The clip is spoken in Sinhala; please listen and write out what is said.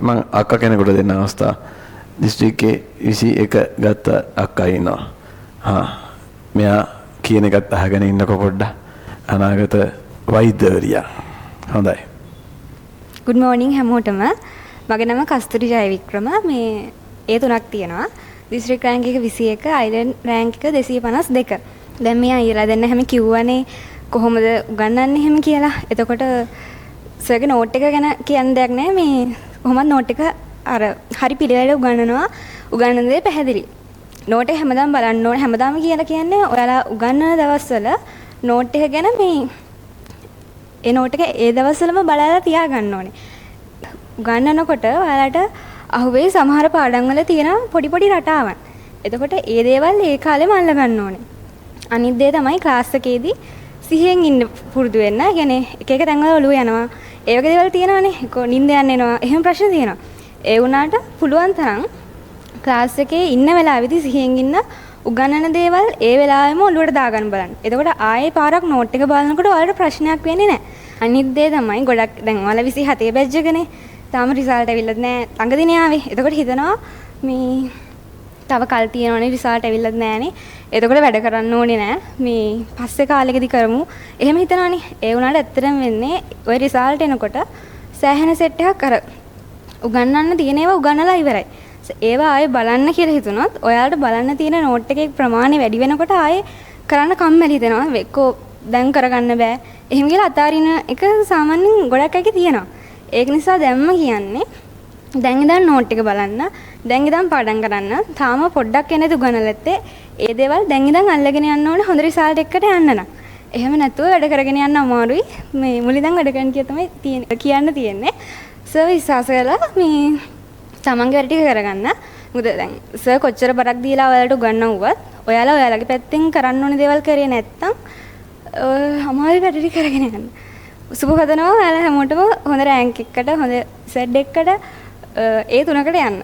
මම අක්කා කෙනෙකුට දෙන්න අවස්ථා දිස්ත්‍රික්කේ 21 ගත්ත අක්කා ඉන්නවා. මෙයා කියන එකත් අහගෙන ඉන්නකො පොඩ්ඩක්. අනාගත වෛද්‍යවරියා. හොඳයි. good morning හැමෝටම. මගේ නම කස්තුරි ජයවික්‍රම. මේ ඒ තුනක් තියෙනවා. දිස්ත්‍රික් රෑන්ක් එක 21, අයිලන්ඩ් රෑන්ක් එක 252. දැන් මෙයා ඊළඟ දෙන්න හැම කිව්වනේ කොහොමද උගන්වන්නේ හැම කියලා. එතකොට සර්ගේ නෝට් එක ගැන කියන්න දෙයක් නැහැ. මේ කොහොමද නෝට් එක අර හරි පිළිවෙලට උගන්වනවා. උගන්වන දේ පැහැදිලි. නෝට් එක හැමදාම බලන්න ඕනේ. හැමදාම කියලා කියන්නේ ඔයාලා උගන්වන දවස්වල නෝට් එක ගැන මේ ඒ නෝට් එක ඒ දවස්වලම බලලා තියාගන්න ඕනේ. උගන්වනකොට ඔයාලට අහුවේ සමහර පාඩම් වල තියෙන පොඩි පොඩි රටාවන්. එතකොට ඒ දේවල් ඒ කාලෙම අල්ල ගන්න ඕනේ. අනිත් දේ තමයි ක්ලාස් එකේදී සිහියෙන් ඉන්න පුරුදු වෙන්න. يعني එක එක තැන්වල ඔළුව යනවා. ඒ වගේ දේවල් තියෙනවානේ. නිින්ද යන්න එනවා. එහෙම ප්‍රශ්න තියෙනවා. ඒ වුණාට පුළුවන් තරම් ක්ලාස් එකේ ඉන්න වෙලාවෙදී සිහියෙන් ඉන්න උගන්වන දේවල් ඒ වෙලාවෙම ඔළුවට දාගන්න බලන්න. එතකොට ආයේ පාරක් නෝට් එක බලනකොට ඔයාලට ප්‍රශ්නයක් වෙන්නේ නැහැ. අනිත් දේ තමයි ගොඩක් දැන් ඔයාලා 27 බැච් එකනේ. තාම රිසල්ට් ඇවිල්ලත් නැහැ. ළඟ දිනේ ආවේ. එතකොට හිතනවා මේ තව කල් තියෙනවනේ රිසල්ට් ඇවිල්ලත් නැහනේ. එතකොට වැඩ කරන්න ඕනේ නැහැ. මේ පස්සේ කාලෙකදී කරමු. එහෙම හිතනවානේ. ඒ වුණාට ඇත්තටම වෙන්නේ ওই රිසල්ට් එනකොට සෑහෙන සෙට් එකක් අර උගන්වන්න තියෙන ඒවා උගන්වලා ඉවරයි. ඒවා ආයේ බලන්න කියලා හිතුනොත් ඔයාලට බලන්න තියෙන නෝට් එකේ ප්‍රමාණය වැඩි වෙනකොට ආයේ කරන්න කම්මැලි හිතෙනවා. එක්කෝ දැන් කරගන්න බෑ. එහෙම කියලා අතාරින එක සාමාන්‍යයෙන් ගොඩක් අයගේ තියෙනවා. ඒක නිසා දැම්ම කියන්නේ දැන් ඉඳන් නෝට් එක බලන්න. දැන් ඉඳන් පාඩම් කරන්න. තාම පොඩ්ඩක් එනේද උගන්වලත්තේ ඒ දේවල් දැන් ඉඳන් අල්ලගෙන යන්න ඕනේ හොඳ රිසල්ට් එකකට යන්න නම්. එහෙම නැතුව වැඩ කරගෙන යන්න අමාරුයි. මේ මුලින්දන් වැඩ කරන්න තමයි කියන්න තියෙන්නේ. සර් විශ්වාස කරලා මේ තමන්ගේ වැඩ ටික කරගන්න. මොකද දැන් සර් කොච්චර බරක් දීලා ඔයාලට උගන්වුවත් ඔයාලා ඔයාලගේ පැත්තෙන් කරන්න ඕනේ දේවල් කරේ නැත්තම් අමාරු වැඩ ටික කරගෙන යන්න. සුබ හදනවා ඔයාලා හැමෝටම හොඳ රෑන්ක් එකකට හොඳ සෙට් එකකට ඒ තුනකට යන්න.